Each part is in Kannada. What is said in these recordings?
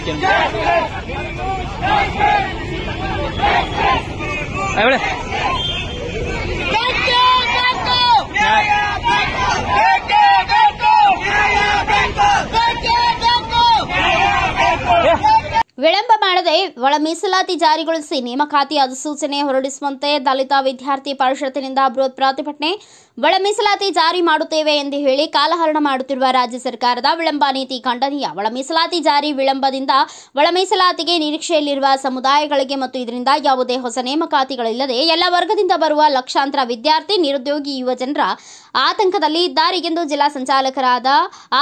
ಬೇಡಿಕೆ ವಿಳಂಬ ಮಾಡದೆ ಒಳ ಮೀಸಲಾತಿ ಜಾರಿಗೊಳಿಸಿ ನೇಮಕಾತಿ ಅಧಿಸೂಚನೆ ಹೊರಡಿಸುವಂತೆ ದಲಿತ ವಿದ್ಯಾರ್ಥಿ ಪರಿಷತ್ತಿನಿಂದ ಬೃಹತ್ ಪ್ರತಿಭಟನೆ. ಒಳ ಮೀಸಲಾತಿ ಜಾರಿ ಮಾಡುತ್ತೇವೆ ಎಂದು ಹೇಳಿ ಕಾಲಹರಣ ಮಾಡುತ್ತಿರುವ ರಾಜ್ಯ ಸರ್ಕಾರದ ವಿಳಂಬ ನೀತಿ ಖಂಡನೀಯ. ಒಳ ಮೀಸಲಾತಿ ಜಾರಿ ವಿಳಂಬದಿಂದ ಒಳ ಮೀಸಲಾತಿಗೆ ನಿರೀಕ್ಷೆಯಲ್ಲಿರುವ ಸಮುದಾಯಗಳಿಗೆ ಮತ್ತು ಇದರಿಂದ ಯಾವುದೇ ಹೊಸ ನೇಮಕಾತಿಗಳಿಲ್ಲದೆ ಎಲ್ಲ ವರ್ಗದಿಂದ ಬರುವ ಲಕ್ಷಾಂತರ ವಿದ್ಯಾರ್ಥಿ ನಿರುದ್ಯೋಗಿ ಯುವ ಜನರ ಆತಂಕದಲ್ಲಿ ಇದ್ದಾರೆ ಎಂದು ಜಿಲ್ಲಾ ಸಂಚಾಲಕರಾದ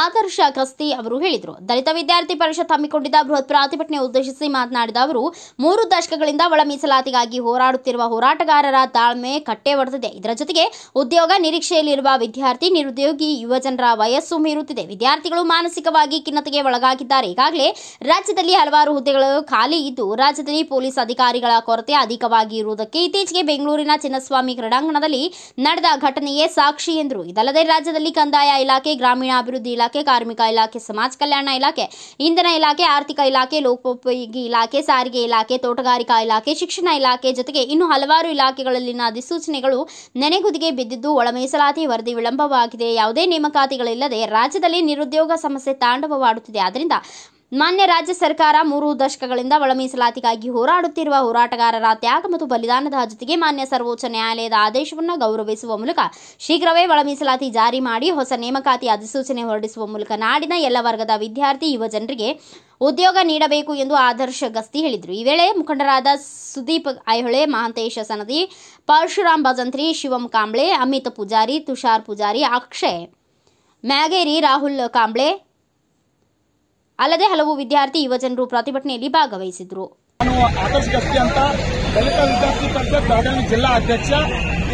ಆದರ್ಶ ಗಸ್ತಿ ಅವರು ಹೇಳಿದರು. ದಲಿತ ವಿದ್ಯಾರ್ಥಿ ಪರಿಷತ್ ಹಮ್ಮಿಕೊಂಡಿದ್ದ ಬೃಹತ್ ಪ್ರತಿಭಟನೆ ಉದ್ದೇಶಿಸಿ ಮಾತನಾಡಿದ ಅವರು, 3 ದಶಕಗಳಿಂದ ಒಳ ಮೀಸಲಾತಿಗಾಗಿ ಹೋರಾಡುತ್ತಿರುವ ಹೋರಾಟಗಾರರ ತಾಳ್ಮೆ ಕಟ್ಟೆ ಒಡೆದಿದೆ. ಇದರ ಜೊತೆಗೆ ಉದ್ಯೋಗ ನಿರೀಕ್ಷೆಯಲ್ಲಿರುವ ವಿದ್ಯಾರ್ಥಿ ನಿರುದ್ಯೋಗಿ ಯುವ ಜನರ ವಯಸ್ಸು ಮೀರುತ್ತಿದೆ. ವಿದ್ಯಾರ್ಥಿಗಳು ಮಾನಸಿಕವಾಗಿ ಖಿನ್ನತೆಗೆ ಒಳಗಾಗಿದ್ದಾರೆ. ಈಗಾಗಲೇ ರಾಜ್ಯದಲ್ಲಿ ಹಲವಾರು ಹುದ್ದೆಗಳು ಖಾಲಿ ಇದ್ದು ರಾಜ್ಯದಲ್ಲಿ ಪೊಲೀಸ್ ಅಧಿಕಾರಿಗಳ ಕೊರತೆ ಅಧಿಕವಾಗಿ ಇರುವುದಕ್ಕೆ ಇತ್ತೀಚೆಗೆ ಬೆಂಗಳೂರಿನ ಚಿನ್ನಸ್ವಾಮಿ ಕ್ರೀಡಾಂಗಣದಲ್ಲಿ ನಡೆದ ಘಟನೆಯೇ ಸಾಕ್ಷಿ ಎಂದರು. ಇದಲ್ಲದೆ ರಾಜ್ಯದಲ್ಲಿ ಕಂದಾಯ ಇಲಾಖೆ, ಗ್ರಾಮೀಣಾಭಿವೃದ್ಧಿ ಇಲಾಖೆ, ಕಾರ್ಮಿಕ ಇಲಾಖೆ, ಸಮಾಜ ಕಲ್ಯಾಣ ಇಲಾಖೆ, ಇಂಧನ ಇಲಾಖೆ, ಆರ್ಥಿಕ ಇಲಾಖೆ, ಲೋಕೋಪಯೋಗಿ ಇಲಾಖೆ, ಸಾರಿಗೆ ಇಲಾಖೆ, ತೋಟಗಾರಿಕಾ ಇಲಾಖೆ, ಶಿಕ್ಷಣ ಇಲಾಖೆ ಜೊತೆಗೆ ಇನ್ನು ಹಲವಾರು ಇಲಾಖೆಗಳಲ್ಲಿನ ಅಧಿಸೂಚನೆಗಳು ನೆನೆಗುದಿಗೆ ಬಿದ್ದಿದ್ದು ಒಳ ಮೀಸಲಾತಿ ವರದಿ ವಿಳಂಬವಾಗಿದೆ. ಯಾವುದೇ ನೇಮಕಾತಿಗಳಿಲ್ಲದೆ ರಾಜ್ಯದಲ್ಲಿ ನಿರುದ್ಯೋಗ ಸಮಸ್ಯೆ ತಾಂಡವವಾಡುತ್ತಿದೆ. ಆದ್ದರಿಂದ ಮಾನ್ಯ ರಾಜ್ಯ ಸರ್ಕಾರ 3 ದಶಕಗಳಿಂದ ಒಳ ಮೀಸಲಾತಿಗಾಗಿ ಹೋರಾಡುತ್ತಿರುವ ಹೋರಾಟಗಾರರ ತ್ಯಾಗ ಮತ್ತು ಬಲಿದಾನದ ಜೊತೆಗೆ ಮಾನ್ಯ ಸರ್ವೋಚ್ಚ ನ್ಯಾಯಾಲಯದ ಆದೇಶವನ್ನು ಗೌರವಿಸುವ ಮೂಲಕ ಶೀಘ್ರವೇ ಒಳ ಮೀಸಲಾತಿ ಜಾರಿ ಮಾಡಿ ಹೊಸ ನೇಮಕಾತಿ ಅಧಿಸೂಚನೆ ಹೊರಡಿಸುವ ಮೂಲಕ ನಾಡಿನ ಎಲ್ಲ ವರ್ಗದ ವಿದ್ಯಾರ್ಥಿ ಯುವ ಜನರಿಗೆ ಉದ್ಯೋಗ ನೀಡಬೇಕು ಎಂದು ಆದರ್ಶ ಗಸ್ತಿ ಹೇಳಿದರು. ಈ ವೇಳೆ ಮುಖಂಡರಾದ ಸುದೀಪ್ ಐಹೊಳೆ, ಮಹಾಂತೇಶ ಸನದಿ, ಪರಶುರಾಮ್ ಭಜಂತ್ರಿ, ಶಿವಂ ಕಾಂಬ್ಳೆ, ಅಮಿತ್ ಪೂಜಾರಿ, ತುಷಾರ್ ಪೂಜಾರಿ, ಅಕ್ಷಯ್ ಮ್ಯಾಗೇರಿ, ರಾಹುಲ್ ಕಾಂಬ್ಳೆ ಅಲ್ಲದೆ ಹಲವು ವಿದ್ಯಾರ್ಥಿ ಯುವ ಜನರು ಪ್ರತಿಭಟನೆಯಲ್ಲಿ ಭಾಗವಹಿಸಿದರು. ನಾನು ಆದರ್ಶ ಗಸ್ತಿ ಅಂತ ದಲಿತ ವಿದ್ಯಾರ್ಥಿ ಪರಿಷತ್ ಬೆಳಗಾವಿ ಜಿಲ್ಲಾ ಅಧ್ಯಕ್ಷ.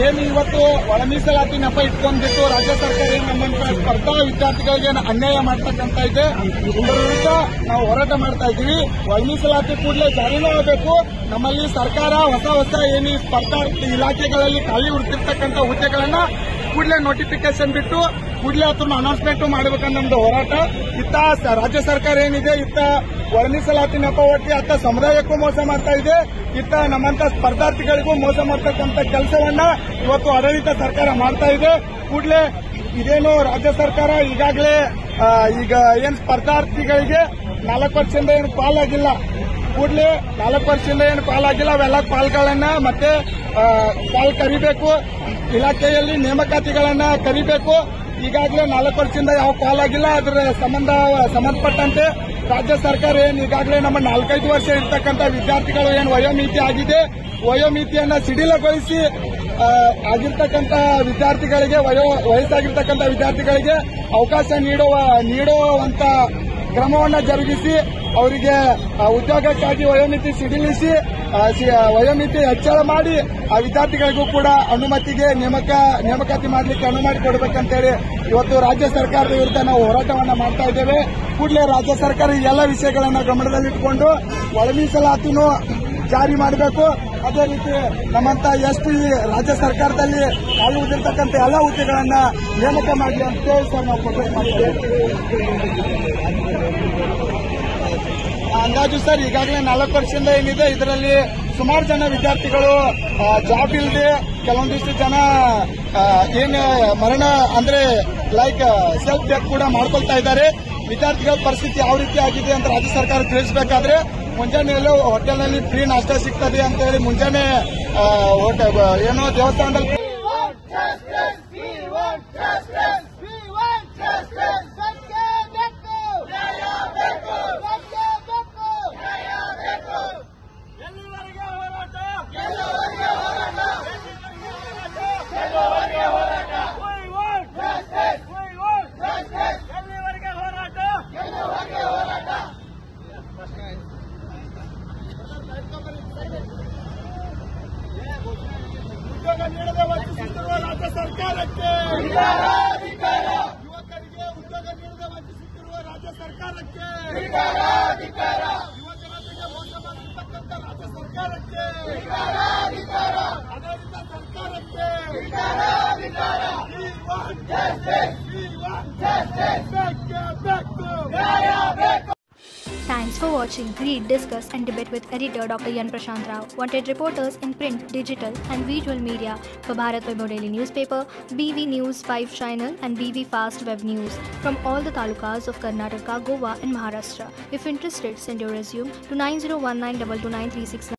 ಏನು ಇವತ್ತು ಒಳ ಮೀಸಲಾತಿ ನೆಪ ಇಟ್ಕೊಂಡ್ಬಿಟ್ಟು ರಾಜ್ಯ ಸರ್ಕಾರ ನಮ್ಮಂತ ಸ್ಪರ್ಧಾ ವಿದ್ಯಾರ್ಥಿಗಳಿಗೆ ಅನ್ಯಾಯ ಮಾಡ್ತಕ್ಕಂತ ಇದೆ. ಇದರ ವಿರುದ್ಧ ನಾವು ಹೋರಾಟ ಮಾಡ್ತಾ ಇದ್ದೀವಿ. ಒಳ ಮೀಸಲಾತಿ ಕೂಡಲೇ ಜಾರಿನೂ ಆಗಬೇಕು. ನಮ್ಮಲ್ಲಿ ಸರ್ಕಾರ ಹೊಸ ಏನು ಸ್ಪರ್ಧಾ ಇಲಾಖೆಗಳಲ್ಲಿ ಖಾಲಿ ಉಳಿದಿರ್ತಕ್ಕಂಥ ಹುದ್ದೆಗಳನ್ನ ಕೂಡಲೇ ನೋಟಿಫಿಕೇಶನ್ ಬಿಟ್ಟು ಕೂಡಲೇ ಅದನ್ನು ಅನೌನ್ಸ್ಮೆಂಟ್ ಮಾಡಬೇಕಂತ ನಮ್ದು ಹೋರಾಟ. ಇತ್ತ ರಾಜ್ಯ ಸರ್ಕಾರ ಏನಿದೆ, ಇತ್ತ ಒಳ ಮೀಸಲಾತಿ ನೆಪ ಒಟ್ಟಿ ಅತ್ತ ಸಮುದಾಯಕ್ಕೂ ಮೋಸ ಮಾಡ್ತಾ ಇದೆ, ಇತ್ತ ನಮ್ಮಂತ ಸ್ಪರ್ಧಾರ್ಥಿಗಳಿಗೂ ಮೋಸ ಮಾಡ್ತಕ್ಕಂಥ ಕೆಲಸವನ್ನ ಇವತ್ತು ಆಡಳಿತ ಸರ್ಕಾರ ಮಾಡ್ತಾ ಇದೆ. ಕೂಡಲೇ ಇದೇನು ರಾಜ್ಯ ಸರ್ಕಾರ ಈಗಾಗಲೇ ಈಗ ಏನ್ ಸ್ಪರ್ಧಾರ್ಥಿಗಳಿಗೆ 4 ವರ್ಷದಿಂದ ಏನು ಪಾಲಾಗಿಲ್ಲ, ಕೂಡಲೇ 4 ವರ್ಷದಿಂದ ಏನು ಪಾಲಾಗಿಲ್ಲ ಅವೆಲ್ಲ ಪಾಲ್ಗಳನ್ನ ಮತ್ತೆ ಪಾಲ್ ಕರಿಬೇಕು. ಇಲಾಖೆಯಲ್ಲಿ ನೇಮಕಾತಿಗಳನ್ನ ಕರಿಬೇಕು. ಈಗಾಗಲೇ 4 ವರ್ಷದಿಂದ ಯಾವ ಪಾಲಾಗಿಲ್ಲ. ಅದರ ಸಂಬಂಧಪಟ್ಟಂತೆ ರಾಜ್ಯ ಸರ್ಕಾರ ಏನು ಈಗಾಗಲೇ ನಮ್ಮ 4-5 ವರ್ಷ ಇರ್ತಕ್ಕಂಥ ವಿದ್ಯಾರ್ಥಿಗಳು ಏನು ವಯೋಮಿತಿ ಆಗಿದೆ, ವಯೋಮಿತಿಯನ್ನ ಸಡಿಲಗೊಳಿಸಿ ಆಗಿರ್ತಕ್ಕಂಥ ವಿದ್ಯಾರ್ಥಿಗಳಿಗೆ ವಯಸ್ಸಾಗಿರ್ತಕ್ಕಂಥ ವಿದ್ಯಾರ್ಥಿಗಳಿಗೆ ಅವಕಾಶ ನೀಡುವಂತ ಕ್ರಮವನ್ನು ಜರುಗಿಸಿ ಅವರಿಗೆ ಉದ್ಯೋಗಕ್ಕಾಗಿ ವಯೋಮಿತಿ ಸಡಿಲಿಸಿ ವಯೋಮಿತಿ ಹೆಚ್ಚಳ ಮಾಡಿ ಆ ವಿದ್ಯಾರ್ಥಿಗಳಿಗೂ ಕೂಡ ಅನುಮತಿಗೆ ನೇಮಕಾತಿ ಮಾಡಲಿಕ್ಕೆ ಅನುಮತಿ ಕೊಡಬೇಕಂತೇಳಿ ಇವತ್ತು ರಾಜ್ಯ ಸರ್ಕಾರದ ವಿರುದ್ಧ ನಾವು ಹೋರಾಟವನ್ನ ಮಾಡ್ತಾ ಇದ್ದೇವೆ. ಕೂಡಲೇ ರಾಜ್ಯ ಸರ್ಕಾರ ಈ ಎಲ್ಲ ವಿಷಯಗಳನ್ನ ಗಮನದಲ್ಲಿಟ್ಟುಕೊಂಡು ಒಳ ಮೀಸಲಾತಿನೂ ಜಾರಿ ಮಾಡಬೇಕು. ಅದೇ ರೀತಿ ನಮ್ಮಂತ ಎಸ್ಟಿ ರಾಜ್ಯ ಸರ್ಕಾರದಲ್ಲಿ ಖಾಲಿ ಉಳಿದಿರ್ತಕ್ಕಂಥ ಎಲ್ಲ ಹುದ್ದೆಗಳನ್ನ ನೇಮಕ ಮಾಡಲಿ ಅಂತ ಹೇಳಿ ಸರ್ ನಾವು ಪ್ರೊಟೆಸ್ಟ್ ಮಾಡ್ತೇವೆ. ಅಂದಾಜು ಸರ್ ಈಗಾಗಲೇ 4 ವರ್ಷದಿಂದ ಏನಿದೆ ಇದರಲ್ಲಿ ಸುಮಾರು ಜನ ವಿದ್ಯಾರ್ಥಿಗಳು ಜಾಬ್ ಇಲ್ಲದೆ ಕೆಲವೊಂದಿಷ್ಟು ಜನ ಏನು ಮರಣ ಅಂದ್ರೆ ಲೈಕ್ ಸೆಲ್ಫ್ ಡೆತ್ ಕೂಡ ಮಾಡ್ಕೊಳ್ತಾ ಇದ್ದಾರೆ. ವಿದ್ಯಾರ್ಥಿಗಳ ಪರಿಸ್ಥಿತಿ ಯಾವ ರೀತಿ ಆಗಿದೆ ಅಂತ ರಾಜ್ಯ ಸರ್ಕಾರ ತಿಳಿಸಬೇಕಾದ್ರೆ ಮುಂಜಾನೆ ಹೋಟೆಲ್ನಲ್ಲಿ ಫ್ರೀ ನಾಷ್ಟ ಸಿಗ್ತದೆ ಅಂತ ಹೇಳಿ ಮುಂಜಾನೆ ಏನೋ ದೇವಸ್ಥಾನದಲ್ಲಿ ಉದ್ಯೋಗ ನೀಡದೆ ವಂಚಿಸುತ್ತಿರುವ ರಾಜ್ಯ ಸರ್ಕಾರಕ್ಕೆ, ಯುವಕರಿಗೆ ಉದ್ಯೋಗ ನೀಡದೆ ವಂಚಿಸುತ್ತಿರುವ ರಾಜ್ಯ ಸರ್ಕಾರಕ್ಕೆ, ಯುವ ಜನತೆಗೆ ಮೋಸ ಮಾಡಿರ್ತಕ್ಕಂಥ ರಾಜ್ಯ ಸರ್ಕಾರಕ್ಕೆ, ಆಡಳಿತ ಸರ್ಕಾರಕ್ಕೆ Thanks for watching. Read, discuss and debate with editor Dr. Yan Prashant Rao. Wanted reporters in print, digital and visual media for Bharat Vaibhav Daily Newspaper, BV News 5 Channel and BV Fast Web News from all the talukas of Karnataka, Goa and Maharashtra. If interested, send your resume to 9019229369.